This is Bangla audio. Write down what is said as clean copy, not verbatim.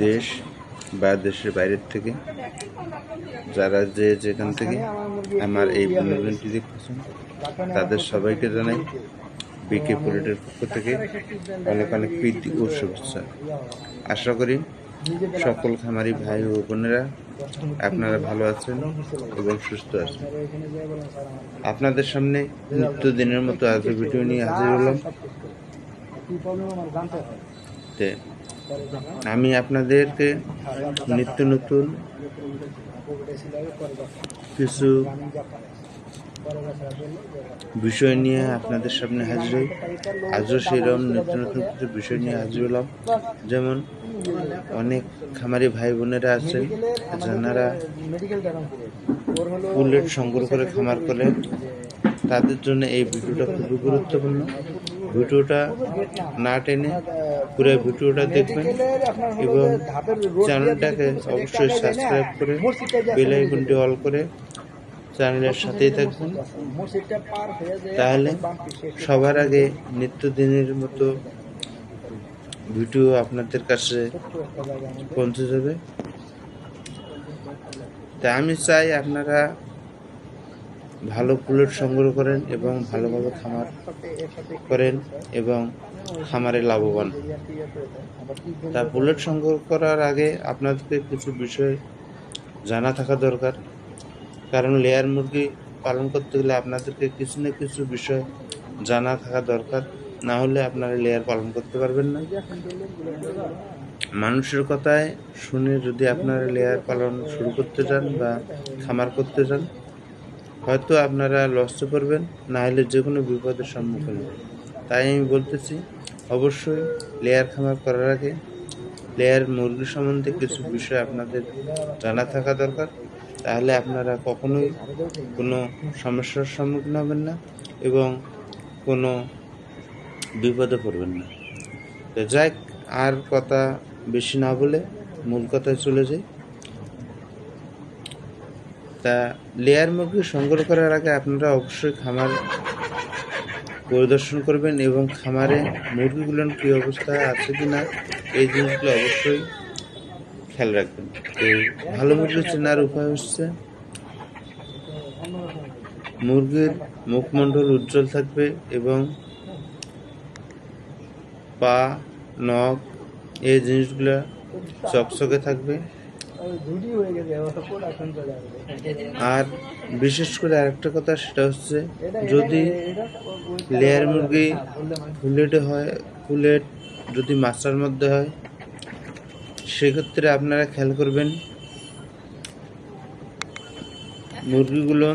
দেশ বা দেশের বাইরের থেকে যারা যেখান থেকে আমার এই অনুষ্ঠানটি দেখতেছেন তাদের সবাইকে জানাই বিকে পুলেটের পক্ষ থেকে অনেক অনেক প্রীতি ও শুভেচ্ছা। আশা করি সকল খামারি ভাই ও বোনেরা আপনারা ভালো আছেন এবং সুস্থ আছেন। আপনাদের সামনে নিত্যদিনের মতো আজ ভিডিও নিয়ে হাজির হলাম। আমি আপনাদেরকে নিত্য নতুন কিছু বিষয় নিয়ে আপনাদের সামনে হাজির হই। আজও সেরকম নিত্য নতুন কিছু বিষয় নিয়ে হাজির হলাম। যেমন অনেক খামারি ভাই বোনেরা আছেন যারা পুলেট সংগ্রহ করে খামার করে, তাদের জন্য এই ভিডিওটা খুবই গুরুত্বপূর্ণ। ভিডিওটা না টেনে পুরো ভিডিওটা দেখবেন এবং চ্যানেলটাকে অবশ্যই সাবস্ক্রাইব করে বেল আইকনটি অল করে চ্যানেলের সাথেই থাকবেন। তাহলে সবার আগে নিত্যদিনের মতো ভিডিও আপনাদের কাছে পৌঁছে যাবে। তাই আমি চাই আপনারা ভালো পুলেট সংগ্রহ করেন এবং ভালোভাবে খামার করেন এবং খামারে লাভবান। তা পুলেট সংগ্রহ করার আগে আপনাদেরকে কিছু বিষয় জানা থাকা দরকার, কারণ লেয়ার মুরগি পালন করতে গেলে আপনাদেরকে কিছু না কিছু বিষয় জানা থাকা দরকার, না হলে আপনারা লেয়ার পালন করতে পারবেন না। মানুষের কথায় শুনে যদি আপনারা লেয়ার পালন শুরু করতে চান বা খামার করতে চান, হয়তো আপনারা লসে পড়বেন, না হলে যে কোনো বিপদের সম্মুখীন হবেন। তাই আমি বলতেছি, অবশ্যই লেয়ার খামার করার আগে লেয়ার মুরগি সম্বন্ধে কিছু বিষয় আপনাদের জানা থাকা দরকার। তাহলে আপনারা কখনোই কোনো সমস্যার সম্মুখীন হবেন না এবং কোনো বিপদে পড়বেন না। তো যাই, আর কথা বেশি না বলে মূল কথায় চলে যাই। তা লেয়ার মুরগি সংগ্রহ করার আগে আপনারা অবশ্যই খামার পরিদর্শন করবেন এবং খামারে মুরগিগুলোর কী অবস্থায় আছে কি না এই জিনিসগুলো অবশ্যই খেয়াল রাখবেন। তো ভালো মুরগি চেনার উপায় হচ্ছে মুরগির মুখমণ্ডল উজ্জ্বল থাকবে এবং পা, নখ এই জিনিসগুলো চকচকে থাকবে। আর বিশেষ করে আরেকটা কথা, সেটা হচ্ছে যদি লেয়ার মুরগি ফুলেট যদি মাছটার মধ্যে হয়, সেক্ষেত্রে আপনারা খেয়াল করবেন মুরগিগুলো